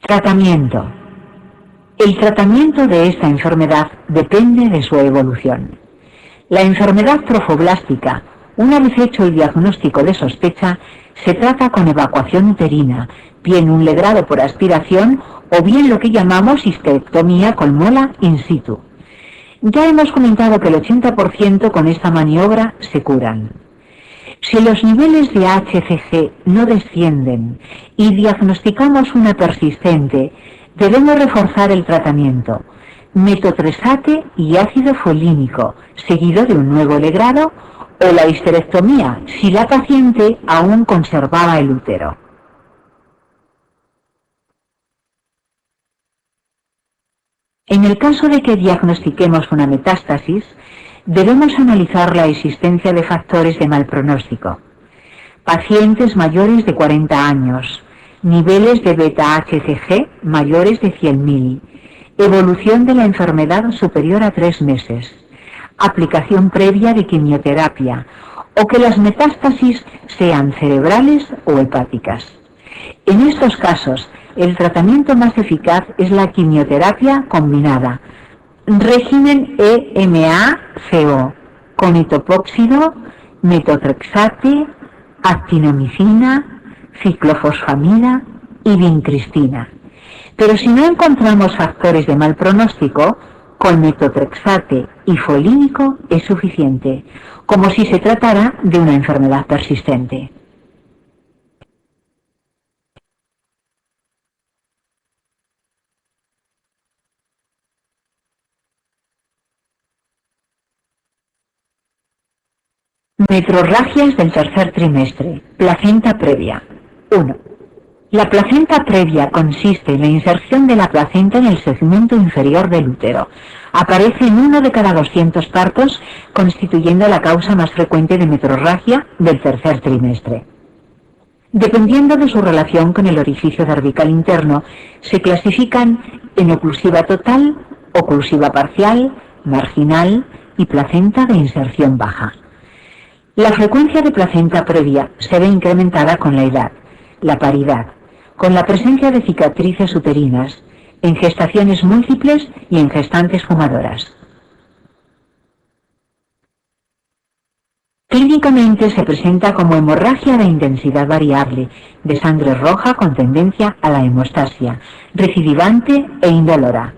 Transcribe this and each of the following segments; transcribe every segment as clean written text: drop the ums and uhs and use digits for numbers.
Tratamiento. El tratamiento de esta enfermedad depende de su evolución. La enfermedad trofoblástica, una vez hecho el diagnóstico de sospecha, se trata con evacuación uterina, bien un legrado por aspiración o bien lo que llamamos histerectomía con mola in situ. Ya hemos comentado que el 80% con esta maniobra se curan. Si los niveles de HCG no descienden y diagnosticamos una persistente, debemos reforzar el tratamiento, metotrexate y ácido folínico, seguido de un nuevo legrado, o la histerectomía, si la paciente aún conservaba el útero. En el caso de que diagnostiquemos una metástasis, debemos analizar la existencia de factores de mal pronóstico. Pacientes mayores de 40 años, niveles de beta-HCG mayores de 100.000, evolución de la enfermedad superior a 3 meses, aplicación previa de quimioterapia o que las metástasis sean cerebrales o hepáticas. En estos casos, el tratamiento más eficaz es la quimioterapia combinada, régimen EMA-CO, con etoposide, metotrexate, actinomicina, ciclofosfamida y vincristina. Pero si no encontramos factores de mal pronóstico, con metotrexate y folínico es suficiente, como si se tratara de una enfermedad persistente. Metrorragias del tercer trimestre. Placenta previa. 1. La placenta previa consiste en la inserción de la placenta en el segmento inferior del útero. Aparece en 1 de cada 200 partos, constituyendo la causa más frecuente de metrorragia del tercer trimestre. Dependiendo de su relación con el orificio cervical interno, se clasifican en oclusiva total, oclusiva parcial, marginal y placenta de inserción baja. La frecuencia de placenta previa se ve incrementada con la edad, la paridad, con la presencia de cicatrices uterinas, en gestaciones múltiples y en gestantes fumadoras. Clínicamente se presenta como hemorragia de intensidad variable, de sangre roja con tendencia a la hemostasia, recidivante e indolora.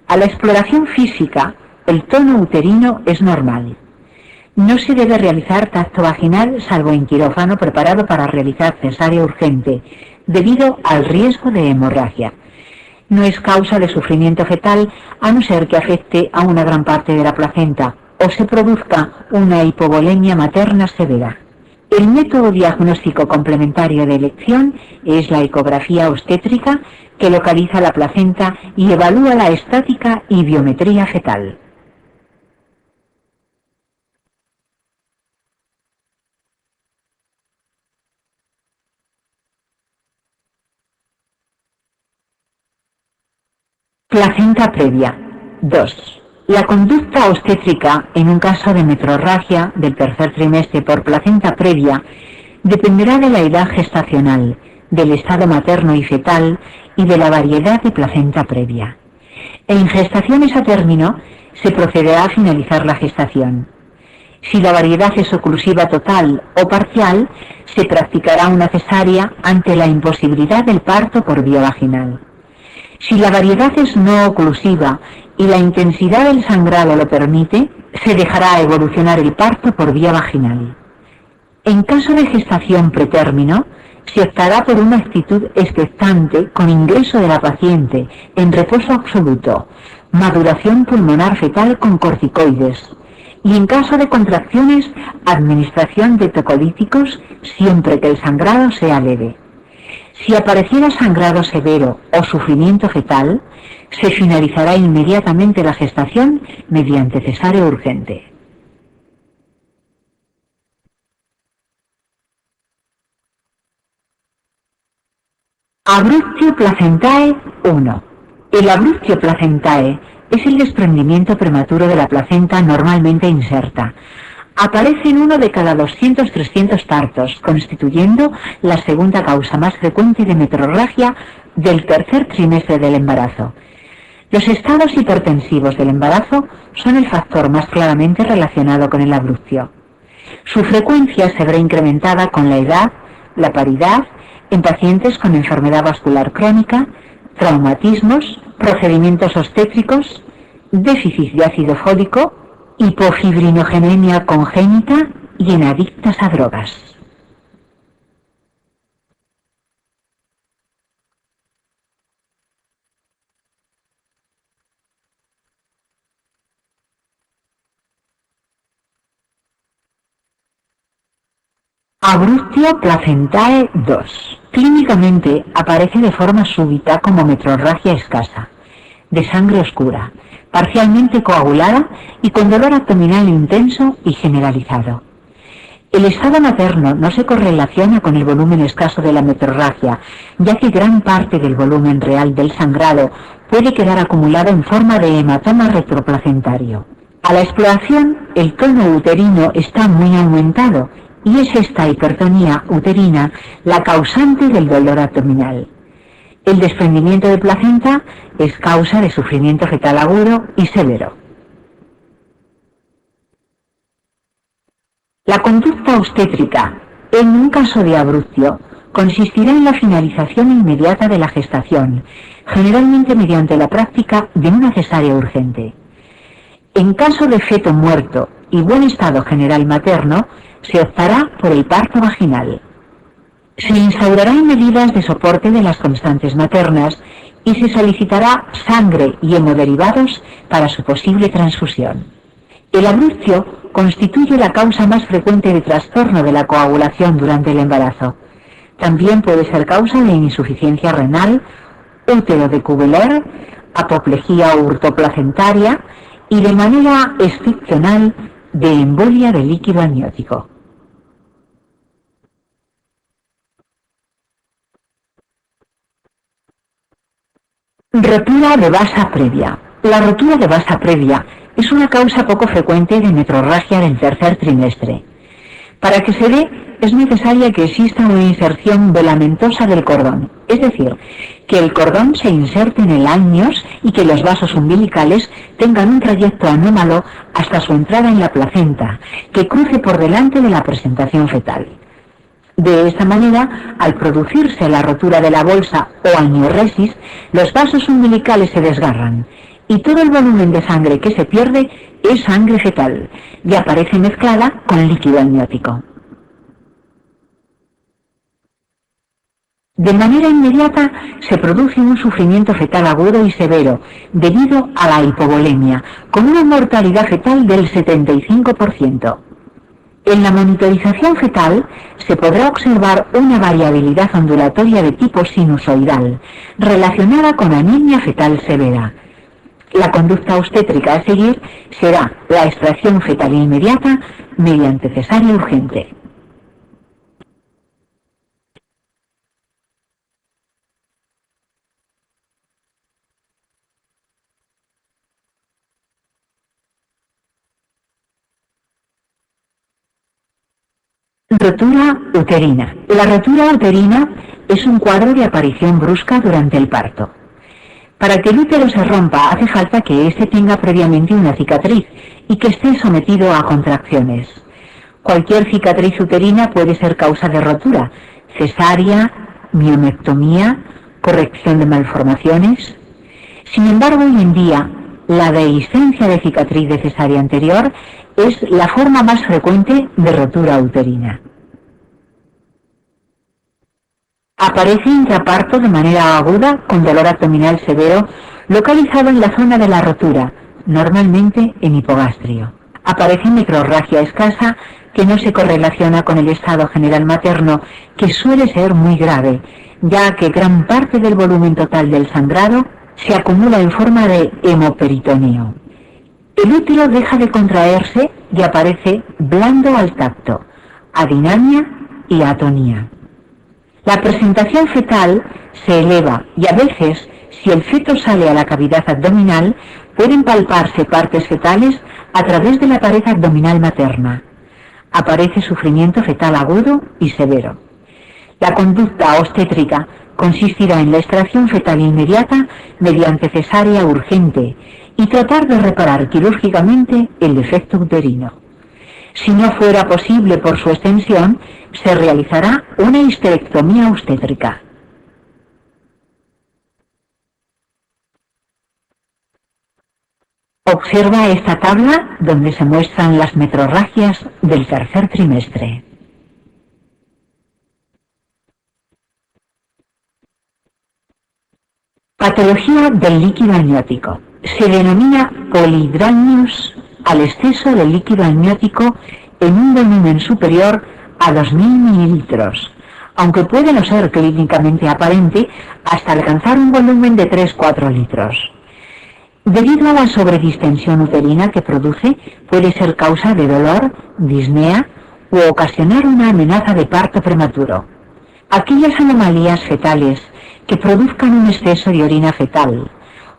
A la exploración física, el tono uterino es normal. No se debe realizar tacto vaginal salvo en quirófano preparado para realizar cesárea urgente, debido al riesgo de hemorragia. No es causa de sufrimiento fetal a no ser que afecte a una gran parte de la placenta o se produzca una hipovolemia materna severa. El método diagnóstico complementario de elección es la ecografía obstétrica, que localiza la placenta y evalúa la estática y biometría fetal. Placenta previa. 2. La conducta obstétrica en un caso de metrorragia del tercer trimestre por placenta previa dependerá de la edad gestacional, del estado materno y fetal y de la variedad de placenta previa. En gestaciones a término se procederá a finalizar la gestación. Si la variedad es oclusiva total o parcial, se practicará una cesárea ante la imposibilidad del parto por vía vaginal. Si la variedad es no oclusiva y la intensidad del sangrado lo permite, se dejará evolucionar el parto por vía vaginal. En caso de gestación pretérmino, se optará por una actitud expectante con ingreso de la paciente en reposo absoluto, maduración pulmonar fetal con corticoides y en caso de contracciones, administración de tocolíticos siempre que el sangrado sea leve. Si apareciera sangrado severo o sufrimiento fetal, se finalizará inmediatamente la gestación mediante cesárea urgente. Abruptio placentae 1. El abruptio placentae es el desprendimiento prematuro de la placenta normalmente inserta. Aparece en uno de cada 200-300 partos, constituyendo la segunda causa más frecuente de metrorragia del tercer trimestre del embarazo. Los estados hipertensivos del embarazo son el factor más claramente relacionado con el abruptio. Su frecuencia se verá incrementada con la edad, la paridad, en pacientes con enfermedad vascular crónica, traumatismos, procedimientos obstétricos, déficit de ácido fólico, hipofibrinogenemia congénita y en adictas a drogas. Abruptio placentae 2. Clínicamente aparece de forma súbita como metrorragia escasa, de sangre oscura, parcialmente coagulada y con dolor abdominal intenso y generalizado. El estado materno no se correlaciona con el volumen escaso de la metrorragia, ya que gran parte del volumen real del sangrado puede quedar acumulado en forma de hematoma retroplacentario. A la exploración, el tono uterino está muy aumentado y es esta hipertonía uterina la causante del dolor abdominal. El desprendimiento de placenta es causa de sufrimiento fetal agudo y severo. La conducta obstétrica en un caso de abruptio consistirá en la finalización inmediata de la gestación, generalmente mediante la práctica de una cesárea urgente. En caso de feto muerto y buen estado general materno, se optará por el parto vaginal. Se instaurarán medidas de soporte de las constantes maternas y se solicitará sangre y hemoderivados para su posible transfusión. El abruptio constituye la causa más frecuente de trastorno de la coagulación durante el embarazo. También puede ser causa de insuficiencia renal, útero de Kubeler, apoplejía urtoplacentaria y de manera excepcional de embolia de líquido amniótico. Rotura de vasa previa. La rotura de vasa previa es una causa poco frecuente de metrorragia del tercer trimestre. Para que se dé, es necesaria que exista una inserción velamentosa del cordón, es decir, que el cordón se inserte en el amnios y que los vasos umbilicales tengan un trayecto anómalo hasta su entrada en la placenta, que cruce por delante de la presentación fetal. De esta manera, al producirse la rotura de la bolsa o amnioresis, los vasos umbilicales se desgarran y todo el volumen de sangre que se pierde es sangre fetal y aparece mezclada con líquido amniótico. De manera inmediata se produce un sufrimiento fetal agudo y severo debido a la hipovolemia, con una mortalidad fetal del 75%. En la monitorización fetal se podrá observar una variabilidad ondulatoria de tipo sinusoidal, relacionada con anemia fetal severa. La conducta obstétrica a seguir será la extracción fetal inmediata mediante cesárea urgente. Rotura uterina. La rotura uterina es un cuadro de aparición brusca durante el parto. Para que el útero se rompa hace falta que éste tenga previamente una cicatriz y que esté sometido a contracciones. Cualquier cicatriz uterina puede ser causa de rotura, cesárea, mionectomía, corrección de malformaciones. Sin embargo, hoy en día, la dehiscencia de cicatriz de cesárea anterior es la forma más frecuente de rotura uterina. Aparece intraparto de manera aguda con dolor abdominal severo localizado en la zona de la rotura, normalmente en hipogastrio. Aparece microrragia escasa que no se correlaciona con el estado general materno, que suele ser muy grave, ya que gran parte del volumen total del sangrado se acumula en forma de hemoperitoneo. El útero deja de contraerse y aparece blando al tacto, adinamia y atonía. La presentación fetal se eleva y a veces, si el feto sale a la cavidad abdominal, pueden palparse partes fetales a través de la pared abdominal materna. Aparece sufrimiento fetal agudo y severo. La conducta obstétrica consistirá en la extracción fetal inmediata mediante cesárea urgente y tratar de reparar quirúrgicamente el defecto uterino. Si no fuera posible por su extensión, se realizará una histerectomía obstétrica. Observa esta tabla donde se muestran las metrorragias del tercer trimestre. Patología del líquido amniótico. Se denomina polihidralnios al exceso del líquido amniótico en un volumen superior a 2000 mililitros, aunque puede no ser clínicamente aparente hasta alcanzar un volumen de 3-4 litros. Debido a la sobredistensión uterina que produce, puede ser causa de dolor, disnea u ocasionar una amenaza de parto prematuro. Aquellas anomalías fetales que produzcan un exceso de orina fetal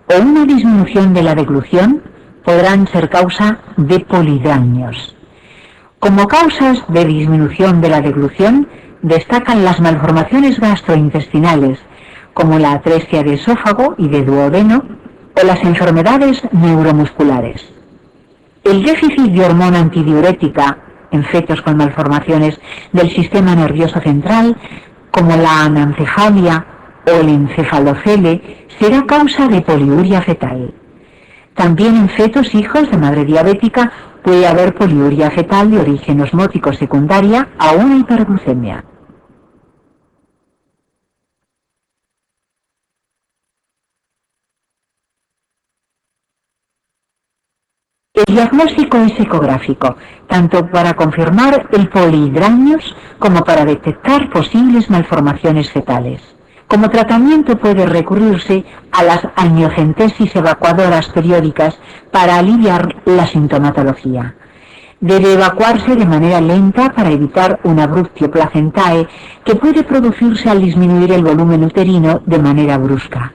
o una disminución de la deglución podrán ser causa de polihidralnios. Como causas de disminución de la deglución destacan las malformaciones gastrointestinales, como la atresia de esófago y de duodeno, o las enfermedades neuromusculares. El déficit de hormona antidiurética en fetos con malformaciones del sistema nervioso central, como la anencefalia o el encefalocele, será causa de poliuria fetal. También en fetos hijos de madre diabética puede haber poliuria fetal de origen osmótico secundaria a una hiperglucemia. El diagnóstico es ecográfico, tanto para confirmar el polihidralnios como para detectar posibles malformaciones fetales. Como tratamiento puede recurrirse a las amniocentesis evacuadoras periódicas para aliviar la sintomatología. Debe evacuarse de manera lenta para evitar un abruptio placentae que puede producirse al disminuir el volumen uterino de manera brusca.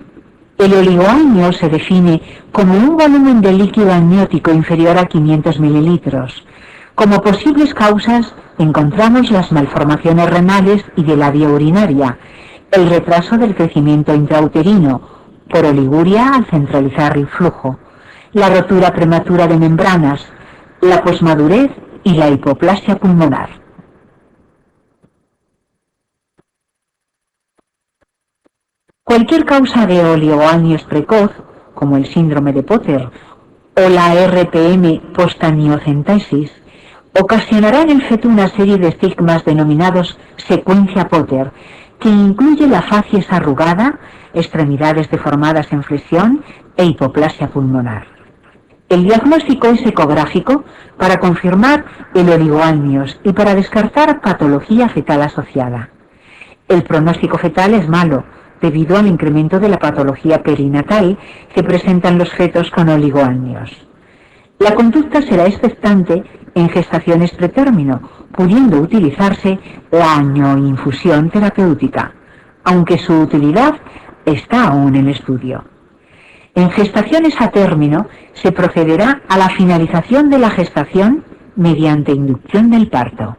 El oligoamnio se define como un volumen de líquido amniótico inferior a 500 mililitros. Como posibles causas encontramos las malformaciones renales y de la vía urinaria, el retraso del crecimiento intrauterino, por oliguria al centralizar el flujo, la rotura prematura de membranas, la posmadurez y la hipoplasia pulmonar. Cualquier causa de oligoamnios precoz, como el síndrome de Potter o la RPM postaniocentesis, ocasionará en el feto una serie de estigmas denominados secuencia Potter, que incluye la facies arrugada, extremidades deformadas en flexión e hipoplasia pulmonar. El diagnóstico es ecográfico para confirmar el oligoamnios y para descartar patología fetal asociada. El pronóstico fetal es malo, debido al incremento de la patología perinatal que presentan los fetos con oligoamnios. La conducta será expectante en gestaciones pretérmino, pudiendo utilizarse la amnioinfusión terapéutica, aunque su utilidad está aún en estudio. En gestaciones a término se procederá a la finalización de la gestación mediante inducción del parto.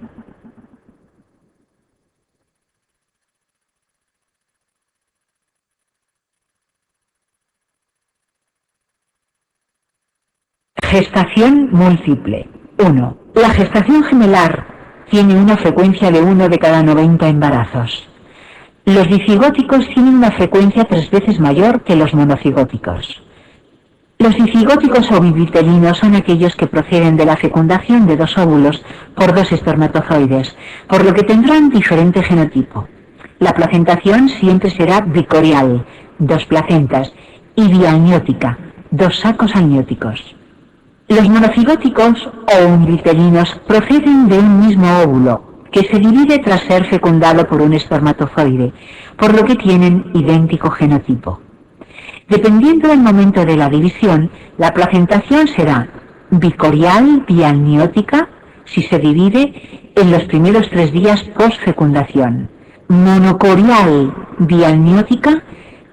Gestación múltiple. 1. La gestación gemelar tiene una frecuencia de 1 de cada 90 embarazos. Los dicigóticos tienen una frecuencia 3 veces mayor que los monocigóticos. Los dicigóticos ovivitelinos son aquellos que proceden de la fecundación de 2 óvulos por 2 espermatozoides, por lo que tendrán diferente genotipo. La placentación siempre será bicorial, 2 placentas, y biamniótica, 2 sacos amnióticos. Los monocigóticos o univitelinos proceden de un mismo óvulo, que se divide tras ser fecundado por un espermatozoide, por lo que tienen idéntico genotipo. Dependiendo del momento de la división, la placentación será bicorial, biamniótica, si se divide en los primeros 3 días post-fecundación, monocorial, biamniótica,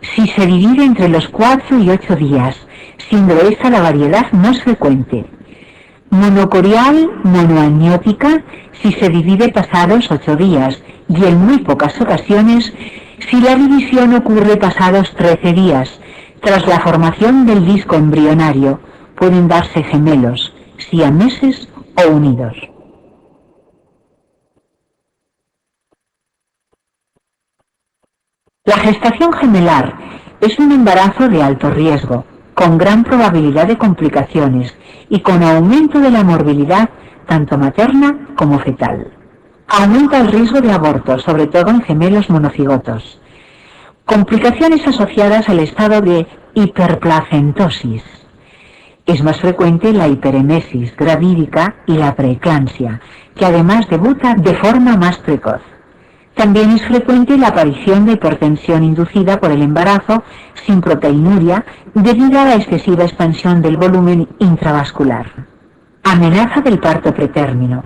si se divide entre los 4 y 8 días, siendo esta la variedad más frecuente. Monocorial monoamniótica si se divide pasados 8 días y en muy pocas ocasiones si la división ocurre pasados 13 días. Tras la formación del disco embrionario pueden darse gemelos, siameses o unidos. La gestación gemelar es un embarazo de alto riesgo, con gran probabilidad de complicaciones y con aumento de la morbilidad tanto materna como fetal. Aumenta el riesgo de aborto, sobre todo en gemelos monocigotos. Complicaciones asociadas al estado de hiperplacentosis. Es más frecuente la hiperemesis gravídica y la preeclampsia, que además debuta de forma más precoz. También es frecuente la aparición de hipertensión inducida por el embarazo sin proteinuria debido a la excesiva expansión del volumen intravascular. Amenaza del parto pretérmino.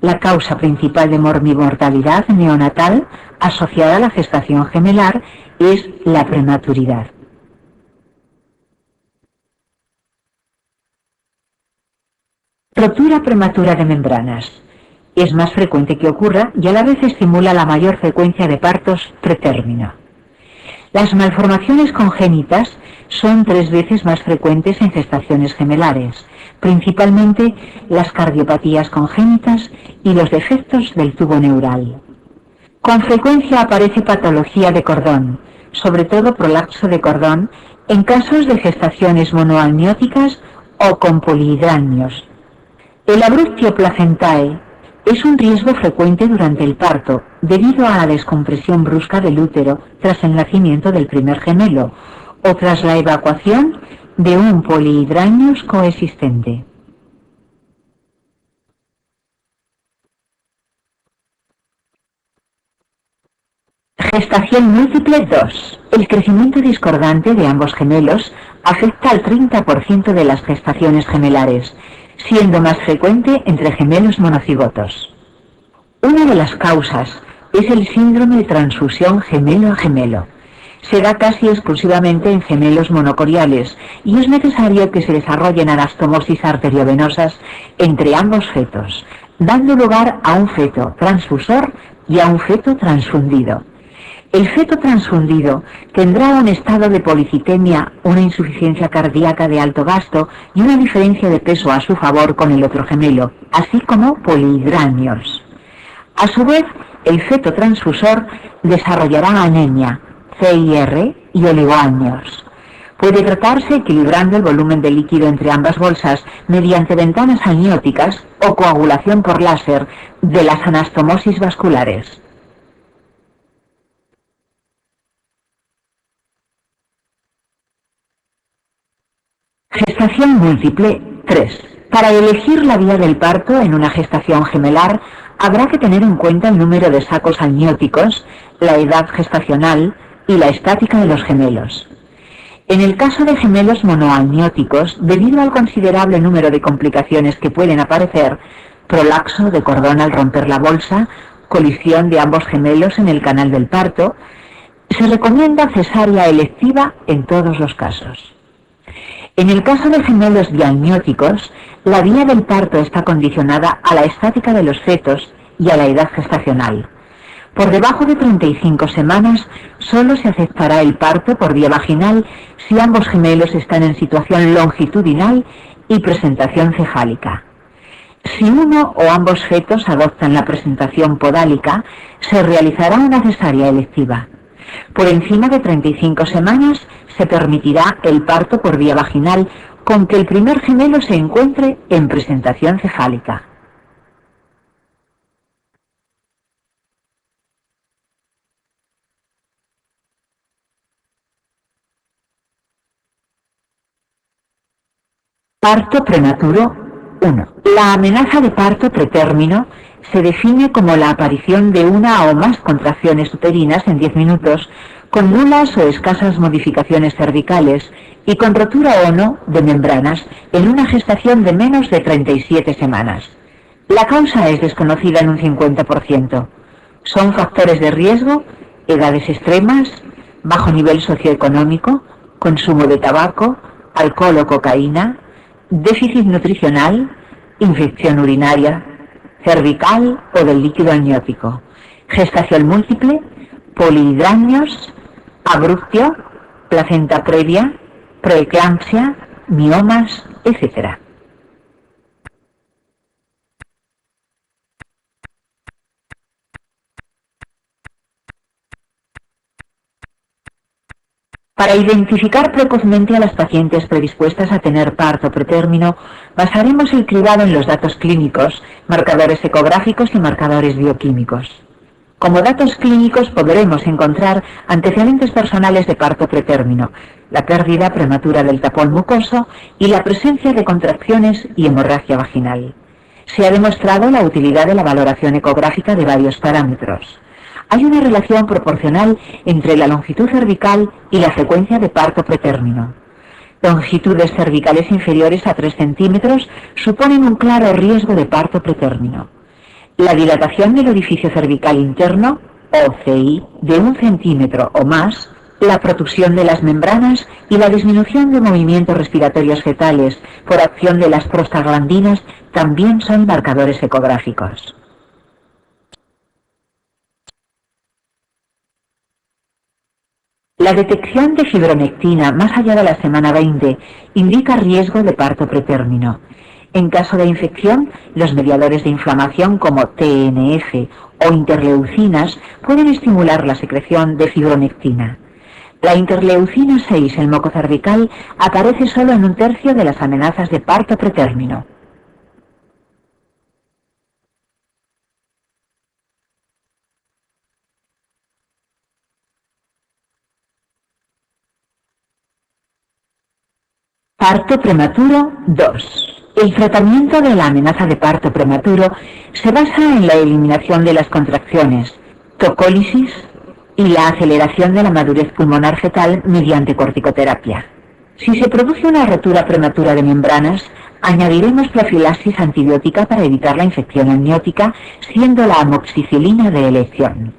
La causa principal de morbimortalidad neonatal asociada a la gestación gemelar es la prematuridad. Rotura prematura de membranas. Es más frecuente que ocurra y a la vez estimula la mayor frecuencia de partos pretérmino. Las malformaciones congénitas son 3 veces más frecuentes en gestaciones gemelares, principalmente las cardiopatías congénitas y los defectos del tubo neural. Con frecuencia aparece patología de cordón, sobre todo prolapso de cordón, en casos de gestaciones monoamnióticas o con polihidranios. El abruptio placentae es un riesgo frecuente durante el parto debido a la descompresión brusca del útero tras el nacimiento del primer gemelo o tras la evacuación de un polihidranios coexistente. Gestación múltiple 2. El crecimiento discordante de ambos gemelos afecta al 30% de las gestaciones gemelares, siendo más frecuente entre gemelos monocigotos. Una de las causas es el síndrome de transfusión gemelo a gemelo. Se da casi exclusivamente en gemelos monocoriales y es necesario que se desarrollen anastomosis arteriovenosas entre ambos fetos, dando lugar a un feto transfusor y a un feto transfundido. El feto transfundido tendrá un estado de policitemia, una insuficiencia cardíaca de alto gasto y una diferencia de peso a su favor con el otro gemelo, así como polihidranios. A su vez, el feto transfusor desarrollará anemia, CIR y oligoamnios. Puede tratarse equilibrando el volumen de líquido entre ambas bolsas mediante ventanas amnióticas o coagulación por láser de las anastomosis vasculares. Gestación múltiple 3. Para elegir la vía del parto en una gestación gemelar, habrá que tener en cuenta el número de sacos amnióticos, la edad gestacional y la estática de los gemelos. En el caso de gemelos monoamnióticos, debido al considerable número de complicaciones que pueden aparecer, prolapso de cordón al romper la bolsa, colisión de ambos gemelos en el canal del parto, se recomienda cesárea electiva en todos los casos. En el caso de gemelos diamnióticos, la vía del parto está condicionada a la estática de los fetos y a la edad gestacional. Por debajo de 35 semanas, solo se aceptará el parto por vía vaginal si ambos gemelos están en situación longitudinal y presentación cefálica. Si uno o ambos fetos adoptan la presentación podálica, se realizará una cesárea electiva. Por encima de 35 semanas se permitirá el parto por vía vaginal con que el primer gemelo se encuentre en presentación cefálica. Parto prematuro 1. La amenaza de parto pretérmino se define como la aparición de una o más contracciones uterinas en 10 minutos, con nulas o escasas modificaciones cervicales y con rotura o no de membranas en una gestación de menos de 37 semanas. La causa es desconocida en un 50%. Son factores de riesgo, edades extremas, bajo nivel socioeconómico, consumo de tabaco, alcohol o cocaína, déficit nutricional, infección urinaria, cervical o del líquido amniótico, gestación múltiple, polihidramios, abruptio, placenta previa, preeclampsia, miomas, etc. Para identificar precozmente a las pacientes predispuestas a tener parto pretérmino, basaremos el cribado en los datos clínicos, marcadores ecográficos y marcadores bioquímicos. Como datos clínicos podremos encontrar antecedentes personales de parto pretérmino, la pérdida prematura del tapón mucoso y la presencia de contracciones y hemorragia vaginal. Se ha demostrado la utilidad de la valoración ecográfica de varios parámetros. Hay una relación proporcional entre la longitud cervical y la frecuencia de parto pretérmino. Longitudes cervicales inferiores a 3 centímetros suponen un claro riesgo de parto pretérmino. La dilatación del orificio cervical interno, OCI, de 1 centímetro o más, la protusión de las membranas y la disminución de movimientos respiratorios fetales por acción de las prostaglandinas también son marcadores ecográficos. La detección de fibronectina más allá de la semana 20 indica riesgo de parto pretérmino. En caso de infección, los mediadores de inflamación como TNF o interleucinas pueden estimular la secreción de fibronectina. La interleucina 6, el moco cervical, aparece solo en 1/3 de las amenazas de parto pretérmino. Parto prematuro 2. El tratamiento de la amenaza de parto prematuro se basa en la eliminación de las contracciones, tocólisis y la aceleración de la madurez pulmonar fetal mediante corticoterapia. Si se produce una rotura prematura de membranas, añadiremos profilaxis antibiótica para evitar la infección amniótica, siendo la amoxicilina de elección.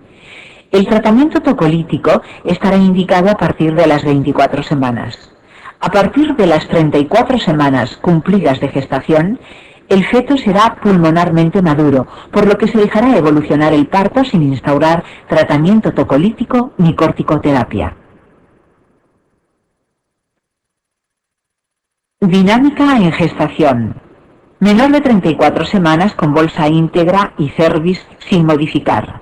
El tratamiento tocolítico estará indicado a partir de las 24 semanas. A partir de las 34 semanas cumplidas de gestación, el feto será pulmonarmente maduro, por lo que se dejará evolucionar el parto sin instaurar tratamiento tocolítico ni corticoterapia. Dinámica en gestación. Menor de 34 semanas con bolsa íntegra y cervix sin modificar.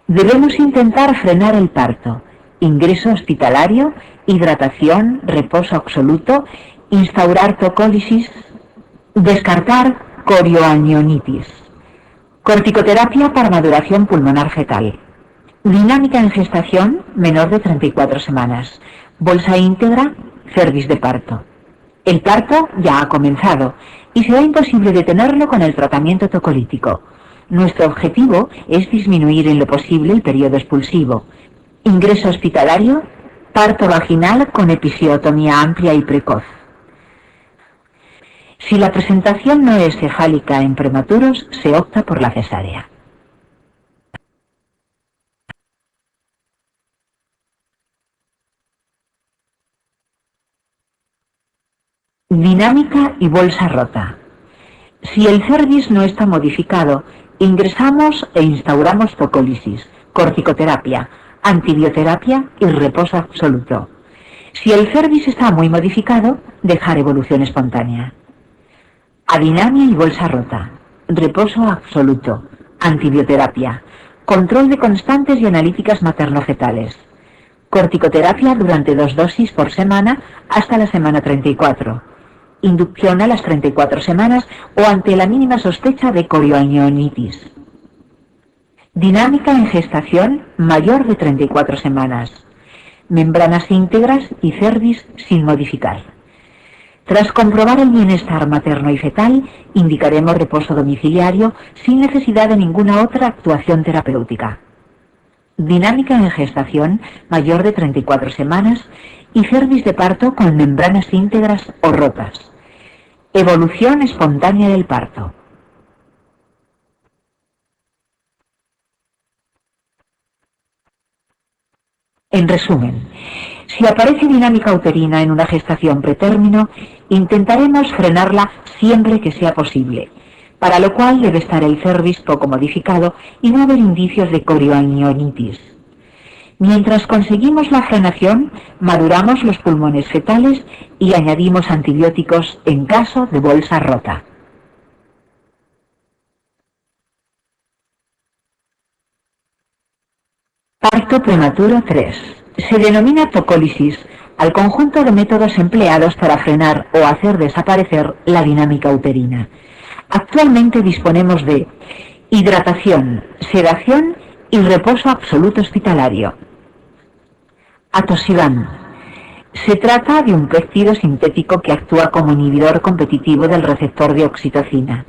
Debemos intentar frenar el parto. Ingreso hospitalario, hidratación, reposo absoluto, instaurar tocólisis, descartar corioanionitis. Corticoterapia para maduración pulmonar fetal. Dinámica en gestación, menor de 34 semanas. Bolsa íntegra, cervix de parto. El parto ya ha comenzado y será imposible detenerlo con el tratamiento tocolítico. Nuestro objetivo es disminuir en lo posible el periodo expulsivo. Ingreso hospitalario, parto vaginal con episiotomía amplia y precoz. Si la presentación no es cefálica en prematuros, se opta por la cesárea. Dinámica y bolsa rota. Si el cervix no está modificado, ingresamos e instauramos tocólisis, corticoterapia, antibioterapia y reposo absoluto. Si el cervix está muy modificado, dejar evolución espontánea. Adinamia y bolsa rota, reposo absoluto, antibioterapia, control de constantes y analíticas materno-fetales, corticoterapia durante 2 dosis por semana hasta la semana 34, inducción a las 34 semanas o ante la mínima sospecha de corioanionitis. Dinámica en gestación mayor de 34 semanas, membranas íntegras y cervix sin modificar. Tras comprobar el bienestar materno y fetal, indicaremos reposo domiciliario sin necesidad de ninguna otra actuación terapéutica. Dinámica en gestación mayor de 34 semanas y cervix de parto con membranas íntegras o rotas. Evolución espontánea del parto. En resumen, Si aparece dinámica uterina en una gestación pretérmino, intentaremos frenarla siempre que sea posible, para lo cual debe estar el cervix poco modificado y no haber indicios de corioanionitis. Mientras conseguimos la frenación, maduramos los pulmones fetales y añadimos antibióticos en caso de bolsa rota. Parto prematuro 3. Se denomina tocólisis al conjunto de métodos empleados para frenar o hacer desaparecer la dinámica uterina. Actualmente disponemos de hidratación, sedación y reposo absoluto hospitalario. Atosiban. Se trata de un péptido sintético que actúa como inhibidor competitivo del receptor de oxitocina.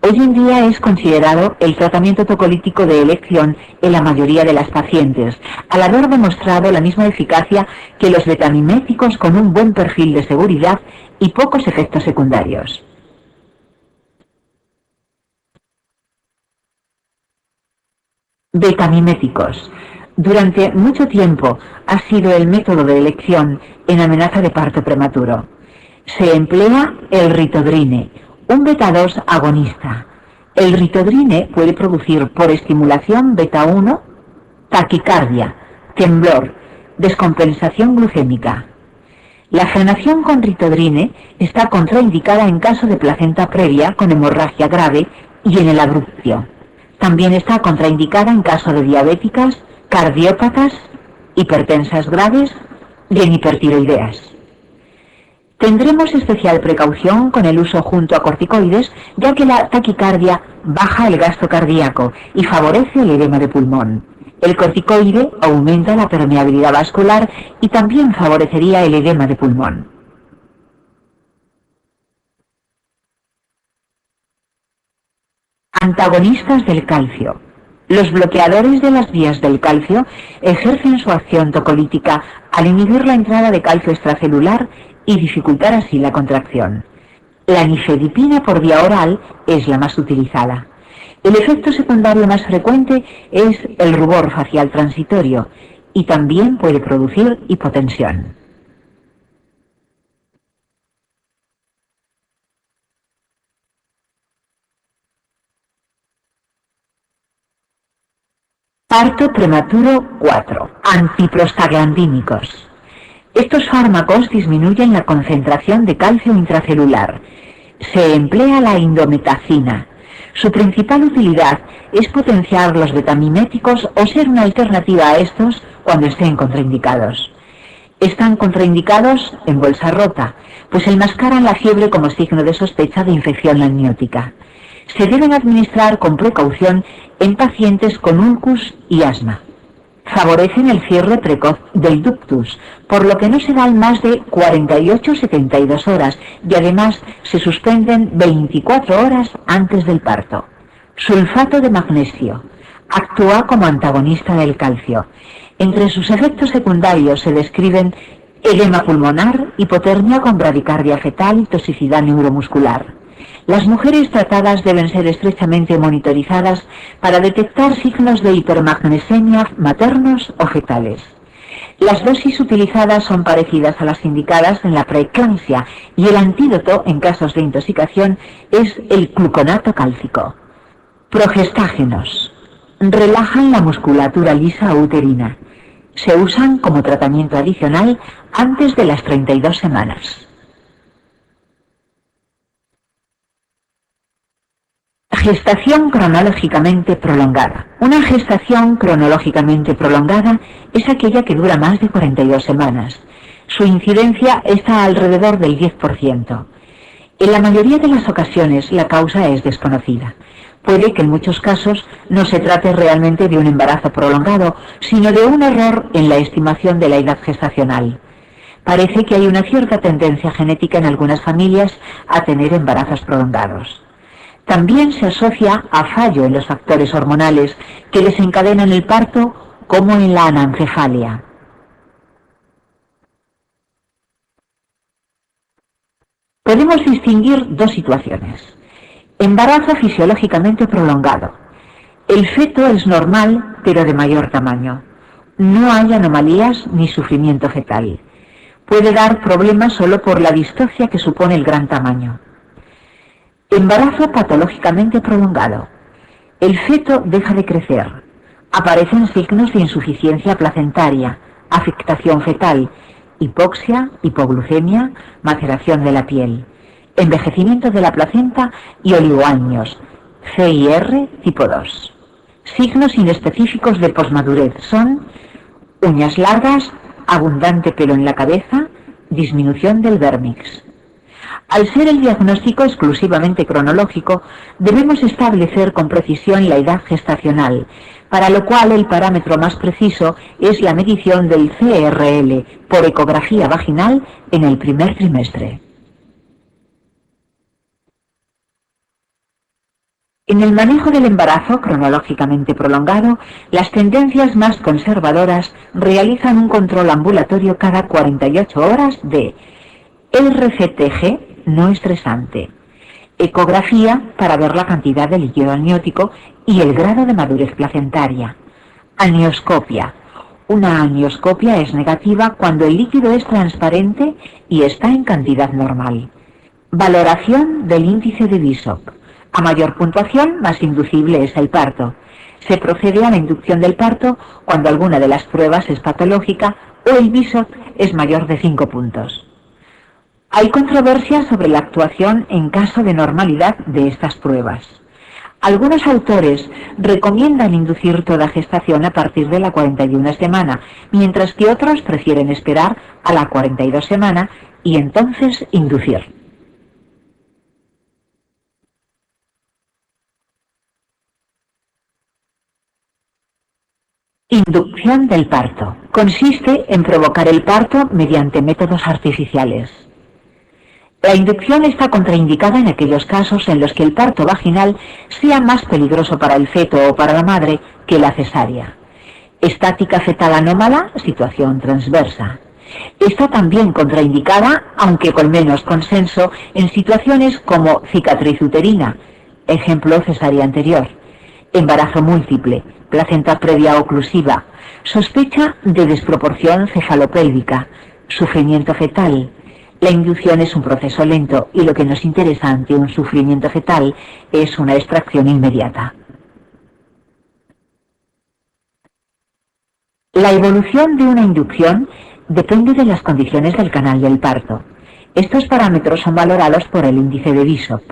Hoy en día es considerado el tratamiento tocolítico de elección en la mayoría de las pacientes, al haber demostrado la misma eficacia que los betamiméticos con un buen perfil de seguridad y pocos efectos secundarios. Betamiméticos. Durante mucho tiempo ha sido el método de elección en amenaza de parto prematuro. Se emplea el ritodrine, un beta-2 agonista. El ritodrine puede producir por estimulación beta-1 taquicardia, temblor, descompensación glucémica. La frenación con ritodrine está contraindicada en caso de placenta previa con hemorragia grave y en el abruptio. También está contraindicada en caso de diabéticas, cardiópatas, hipertensas graves y en hipertiroideas. Tendremos especial precaución con el uso junto a corticoides, ya que la taquicardia baja el gasto cardíaco y favorece el edema de pulmón. El corticoide aumenta la permeabilidad vascular y también favorecería el edema de pulmón. Antagonistas del calcio. Los bloqueadores de las vías del calcio ejercen su acción tocolítica al inhibir la entrada de calcio extracelular y dificultar así la contracción. La nifedipina por vía oral es la más utilizada. El efecto secundario más frecuente es el rubor facial transitorio y también puede producir hipotensión. Parto prematuro 4. Antiprostaglandínicos. Estos fármacos disminuyen la concentración de calcio intracelular. Se emplea la indometacina. Su principal utilidad es potenciar los betamiméticos o ser una alternativa a estos cuando estén contraindicados. Están contraindicados en bolsa rota, pues enmascaran la fiebre como signo de sospecha de infección amniótica. Se deben administrar con precaución en pacientes con ulcus y asma. Favorecen el cierre precoz del ductus, por lo que no se dan más de 48-72 horas y además se suspenden 24 horas antes del parto. Sulfato de magnesio. Actúa como antagonista del calcio. Entre sus efectos secundarios se describen edema pulmonar, hipotermia con bradicardia fetal y toxicidad neuromuscular. Las mujeres tratadas deben ser estrechamente monitorizadas para detectar signos de hipermagnesemia maternos o fetales. Las dosis utilizadas son parecidas a las indicadas en la preeclampsia y el antídoto en casos de intoxicación es el gluconato cálcico. Progestágenos. Relajan la musculatura lisa uterina. Se usan como tratamiento adicional antes de las 32 semanas. Gestación cronológicamente prolongada. Una gestación cronológicamente prolongada es aquella que dura más de 42 semanas. Su incidencia está alrededor del 10%. En la mayoría de las ocasiones la causa es desconocida. Puede que en muchos casos no se trate realmente de un embarazo prolongado, sino de un error en la estimación de la edad gestacional. Parece que hay una cierta tendencia genética en algunas familias a tener embarazos prolongados. También se asocia a fallo en los factores hormonales que desencadenan el parto, como en la anencefalia. Podemos distinguir dos situaciones. Embarazo fisiológicamente prolongado. El feto es normal, pero de mayor tamaño. No hay anomalías ni sufrimiento fetal. Puede dar problemas solo por la distocia que supone el gran tamaño. Embarazo patológicamente prolongado. El feto deja de crecer. Aparecen signos de insuficiencia placentaria, afectación fetal, hipoxia, hipoglucemia, maceración de la piel, envejecimiento de la placenta y oligoaños, CIR tipo 2. Signos inespecíficos de posmadurez son uñas largas, abundante pelo en la cabeza, disminución del vérmix. Al ser el diagnóstico exclusivamente cronológico, debemos establecer con precisión la edad gestacional, para lo cual el parámetro más preciso es la medición del CRL por ecografía vaginal en el primer trimestre. En el manejo del embarazo cronológicamente prolongado, las tendencias más conservadoras realizan un control ambulatorio cada 48 horas de RCTG no estresante, ecografía para ver la cantidad de líquido amniótico y el grado de madurez placentaria, anioscopia. Una anioscopia es negativa cuando el líquido es transparente y está en cantidad normal. Valoración del índice de Bishop. A mayor puntuación, más inducible es el parto. Se procede a la inducción del parto cuando alguna de las pruebas es patológica o el Bishop es mayor de 5 puntos. Hay controversia sobre la actuación en caso de normalidad de estas pruebas. Algunos autores recomiendan inducir toda gestación a partir de la 41 semana, mientras que otros prefieren esperar a la 42 semana y entonces inducir. Inducción del parto. Consiste en provocar el parto mediante métodos artificiales. La inducción está contraindicada en aquellos casos en los que el parto vaginal sea más peligroso para el feto o para la madre que la cesárea. Estática fetal anómala, situación transversa. Está también contraindicada, aunque con menos consenso, en situaciones como cicatriz uterina, ejemplo cesárea anterior, embarazo múltiple, placenta previa oclusiva, sospecha de desproporción cefalopélvica, sufrimiento fetal. La inducción es un proceso lento y lo que nos interesa ante un sufrimiento fetal es una extracción inmediata. La evolución de una inducción depende de las condiciones del canal del parto. Estos parámetros son valorados por el índice de Bishop.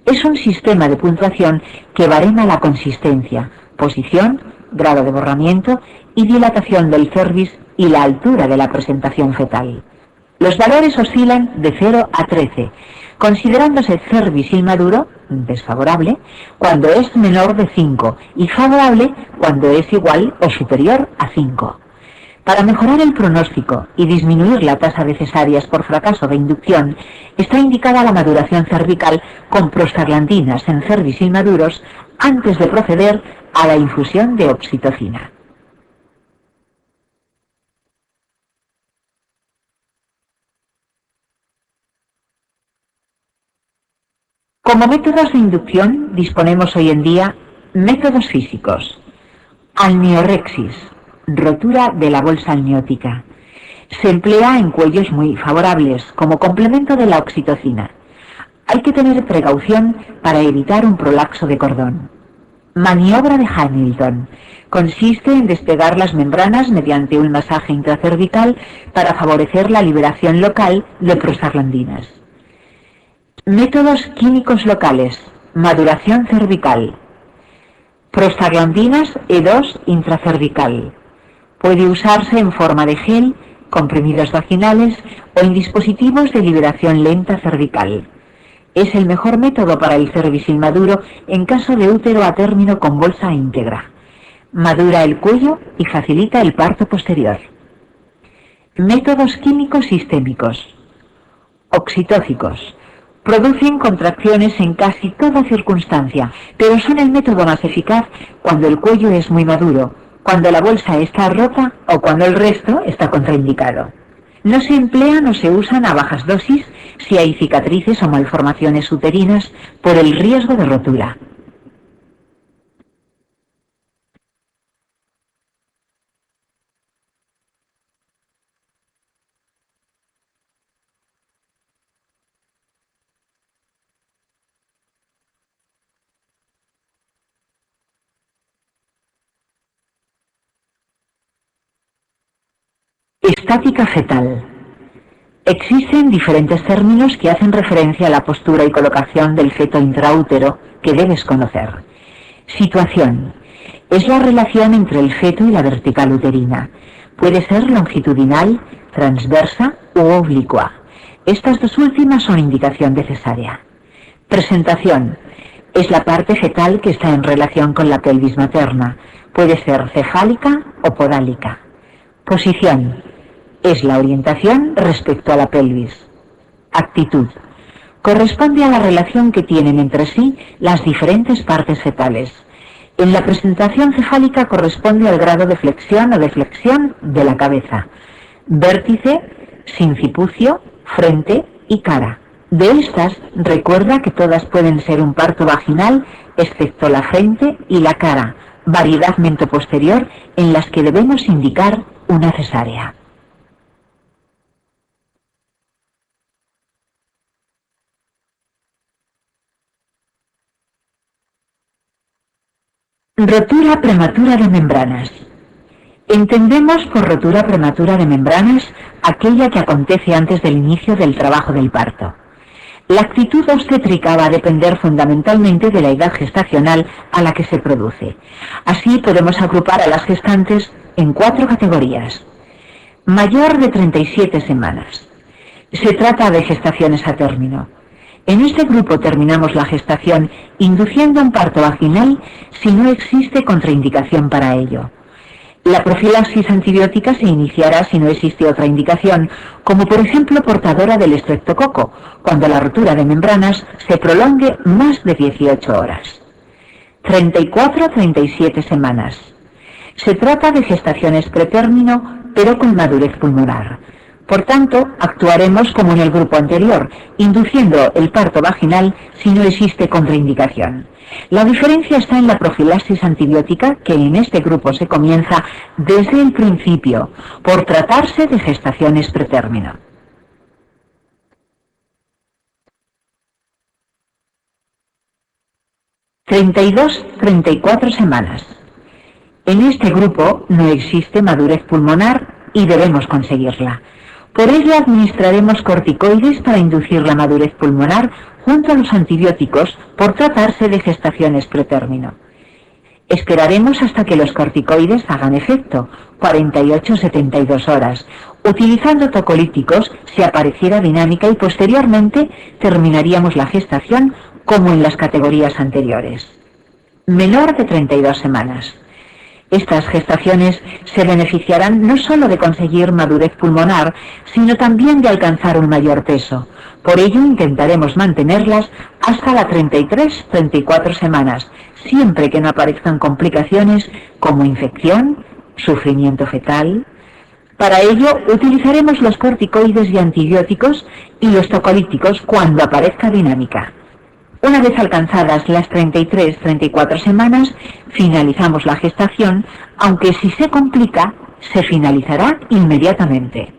Es un sistema de puntuación que barema la consistencia, posición, grado de borramiento y dilatación del cervix y la altura de la presentación fetal. Los valores oscilan de 0 a 13, considerándose cervix inmaduro, desfavorable, cuando es menor de 5 y favorable cuando es igual o superior a 5. Para mejorar el pronóstico y disminuir la tasa de cesáreas por fracaso de inducción, está indicada la maduración cervical con prostaglandinas en cervix inmaduros antes de proceder a la infusión de oxitocina. Como métodos de inducción disponemos hoy en día métodos físicos. Amniorexis, rotura de la bolsa amniótica. Se emplea en cuellos muy favorables como complemento de la oxitocina. Hay que tener precaución para evitar un prolaxo de cordón. Maniobra de Hamilton. Consiste en despegar las membranas mediante un masaje intracervical para favorecer la liberación local de prostaglandinas. Métodos químicos locales. Maduración cervical. Prostaglandinas E2 intracervical. Puede usarse en forma de gel, comprimidos vaginales o en dispositivos de liberación lenta cervical. Es el mejor método para el cervix inmaduro en caso de útero a término con bolsa íntegra. Madura el cuello y facilita el parto posterior. Métodos químicos sistémicos. Oxitóxicos. Producen contracciones en casi toda circunstancia, pero son el método más eficaz cuando el cuello es muy maduro, cuando la bolsa está rota o cuando el resto está contraindicado. No se emplean o se usan a bajas dosis si hay cicatrices o malformaciones uterinas por el riesgo de rotura. Estática fetal. Existen diferentes términos que hacen referencia a la postura y colocación del feto intraútero que debes conocer. Situación. Es la relación entre el feto y la vertical uterina. Puede ser longitudinal, transversa u oblicua. Estas dos últimas son indicación de cesárea. Presentación. Es la parte fetal que está en relación con la pelvis materna. Puede ser cefálica o podálica. Posición. Es la orientación respecto a la pelvis. Actitud. Corresponde a la relación que tienen entre sí las diferentes partes fetales. En la presentación cefálica corresponde al grado de flexión o deflexión de la cabeza. Vértice, sincipucio, frente y cara. De estas, recuerda que todas pueden ser un parto vaginal, excepto la frente y la cara, variedad mentoposterior en las que debemos indicar una cesárea. Rotura prematura de membranas. Entendemos por rotura prematura de membranas aquella que acontece antes del inicio del trabajo del parto. La actitud obstétrica va a depender fundamentalmente de la edad gestacional a la que se produce. Así podemos agrupar a las gestantes en 4 categorías. Mayor de 37 semanas. Se trata de gestaciones a término. En este grupo terminamos la gestación induciendo un parto vaginal si no existe contraindicación para ello. La profilaxis antibiótica se iniciará si no existe otra indicación, como por ejemplo portadora del estreptococo, cuando la rotura de membranas se prolongue más de 18 horas. 34-37 semanas. Se trata de gestaciones pretérmino, pero con madurez pulmonar. Por tanto, actuaremos como en el grupo anterior, induciendo el parto vaginal si no existe contraindicación. La diferencia está en la profilaxis antibiótica, que en este grupo se comienza desde el principio, por tratarse de gestaciones pretérmino. (32-34 semanas). En este grupo no existe madurez pulmonar y debemos conseguirla. Por ello administraremos corticoides para inducir la madurez pulmonar junto a los antibióticos por tratarse de gestaciones pretérmino. Esperaremos hasta que los corticoides hagan efecto, 48-72 horas, utilizando tocolíticos si apareciera dinámica y posteriormente terminaríamos la gestación como en las categorías anteriores. Menor de 32 semanas. Estas gestaciones se beneficiarán no solo de conseguir madurez pulmonar, sino también de alcanzar un mayor peso. Por ello intentaremos mantenerlas hasta las 33-34 semanas, siempre que no aparezcan complicaciones como infección, sufrimiento fetal. Para ello utilizaremos los corticoides y antibióticos y los tocolíticos cuando aparezca dinámica. Una vez alcanzadas las 33-34 semanas, finalizamos la gestación, aunque si se complica, se finalizará inmediatamente.